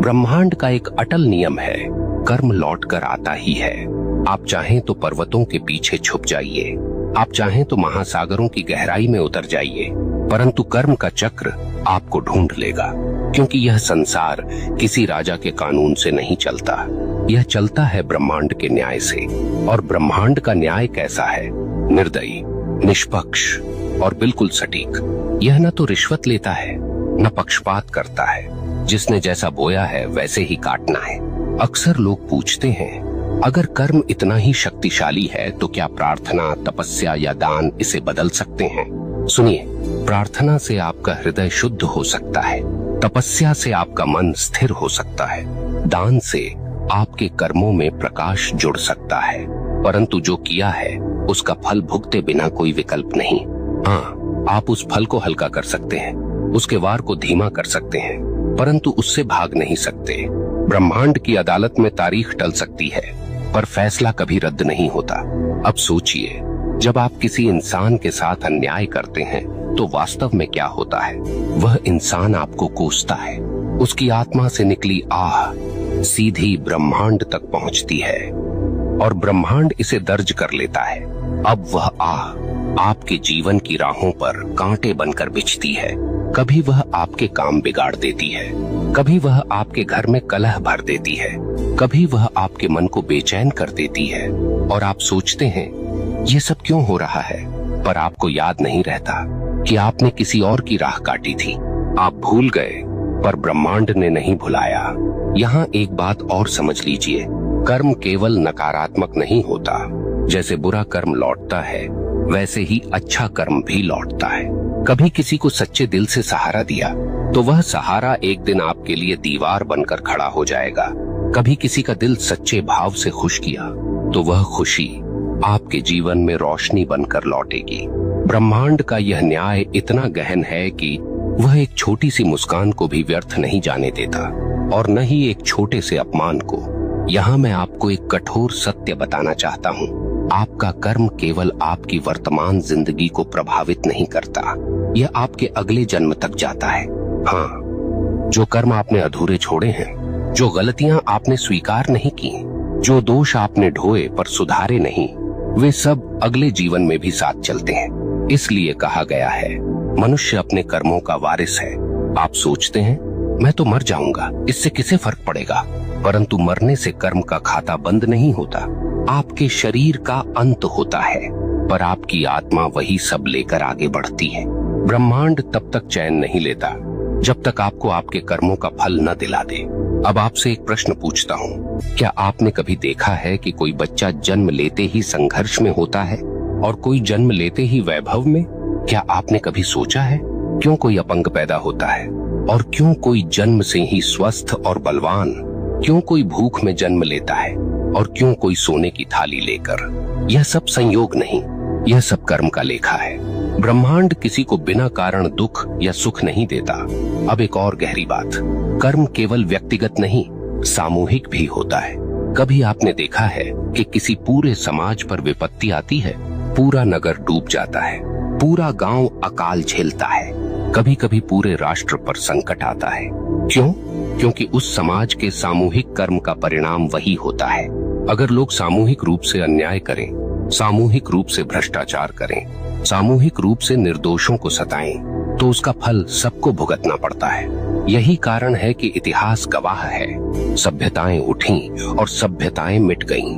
ब्रह्मांड का एक अटल नियम है, कर्म लौट कर आता ही है। आप चाहें तो पर्वतों के पीछे छुप जाइए, आप चाहें तो महासागरों की गहराई में उतर जाइए, परंतु कर्म का चक्र आपको ढूंढ लेगा। क्योंकि यह संसार किसी राजा के कानून से नहीं चलता, यह चलता है ब्रह्मांड के न्याय से। और ब्रह्मांड का न्याय कैसा है? निर्दयी, निष्पक्ष और बिल्कुल सटीक। यह न तो रिश्वत लेता है, न पक्षपात करता है। जिसने जैसा बोया है वैसे ही काटना है। अक्सर लोग पूछते हैं, अगर कर्म इतना ही शक्तिशाली है तो क्या प्रार्थना, तपस्या या दान इसे बदल सकते हैं? सुनिए, प्रार्थना से आपका हृदय शुद्ध हो सकता है, तपस्या से आपका मन स्थिर हो सकता है, दान से आपके कर्मों में प्रकाश जुड़ सकता है, परंतु जो किया है उसका फल भुगते बिना कोई विकल्प नहीं। हाँ, आप उस फल को हल्का कर सकते हैं, उसके वार को धीमा कर सकते हैं, परंतु उससे भाग नहीं सकते। ब्रह्मांड की अदालत में तारीख टल सकती है, पर फैसला कभी रद्द नहीं होता। अब सोचिए, जब आप किसी इंसान के साथ अन्याय करते हैं तो वास्तव में क्या होता है? वह इंसान आपको कोसता है, उसकी आत्मा से निकली आह सीधी ब्रह्मांड तक पहुंचती है और ब्रह्मांड इसे दर्ज कर लेता है। अब वह आह आपके जीवन की राहों पर कांटे बनकर बिछती है। कभी वह आपके काम बिगाड़ देती है, कभी वह आपके घर में कलह भर देती है, कभी वह आपके मन को बेचैन कर देती है और आप सोचते हैं ये सब क्यों हो रहा है, पर आपको याद नहीं रहता कि आपने किसी और की राह काटी थी। आप भूल गए, पर ब्रह्मांड ने नहीं भुलाया। यहाँ एक बात और समझ लीजिए, कर्म केवल नकारात्मक नहीं होता। जैसे बुरा कर्म लौटता है, वैसे ही अच्छा कर्म भी लौटता है। कभी किसी को सच्चे दिल से सहारा दिया तो वह सहारा एक दिन आपके लिए दीवार बनकर खड़ा हो जाएगा। कभी किसी का दिल सच्चे भाव से खुश किया तो वह खुशी आपके जीवन में रोशनी बनकर लौटेगी। ब्रह्मांड का यह न्याय इतना गहन है कि वह एक छोटी सी मुस्कान को भी व्यर्थ नहीं जाने देता और न ही एक छोटे से अपमान को। यहाँ मैं आपको एक कठोर सत्य बताना चाहता हूँ, आपका कर्म केवल आपकी वर्तमान जिंदगी को प्रभावित नहीं करता, यह आपके अगले जन्म तक जाता है। हाँ, जो कर्म आपने अधूरे छोड़े हैं, जो गलतियां आपने स्वीकार नहीं की, जो दोष आपने ढोए पर सुधारे नहीं, वे सब अगले जीवन में भी साथ चलते हैं। इसलिए कहा गया है, मनुष्य अपने कर्मों का वारिस है। आप सोचते हैं मैं तो मर जाऊंगा, इससे किसे फर्क पड़ेगा? परंतु मरने से कर्म का खाता बंद नहीं होता, आपके शरीर का अंत होता है, पर आपकी आत्मा वही सब लेकर आगे बढ़ती है। ब्रह्मांड तब तक चैन नहीं लेता जब तक आपको आपके कर्मों का फल न दिला दे। अब आपसे एक प्रश्न पूछता हूँ, क्या आपने कभी देखा है कि कोई बच्चा जन्म लेते ही संघर्ष में होता है और कोई जन्म लेते ही वैभव में? क्या आपने कभी सोचा है क्यों कोई अपंग पैदा होता है और क्यों कोई जन्म से ही स्वस्थ और बलवान? क्यों कोई भूख में जन्म लेता है और क्यों कोई सोने की थाली लेकर? यह सब संयोग नहीं, यह सब कर्म का लेखा है। ब्रह्मांड किसी को बिना कारण दुख या सुख नहीं देता। अब एक और गहरी बात, कर्म केवल व्यक्तिगत नहीं, सामूहिक भी होता है। कभी आपने देखा है कि किसी पूरे समाज पर विपत्ति आती है, पूरा नगर डूब जाता है, पूरा गांव अकाल झेलता है, कभी कभी पूरे राष्ट्र पर संकट आता है। क्यों? क्योंकि उस समाज के सामूहिक कर्म का परिणाम वही होता है। अगर लोग सामूहिक रूप से अन्याय करें, सामूहिक रूप से भ्रष्टाचार करें, सामूहिक रूप से निर्दोषों को सताएं, तो उसका फल सबको भुगतना पड़ता है। यही कारण है कि इतिहास गवाह है, सभ्यताएं उठीं और सभ्यताएं मिट गईं।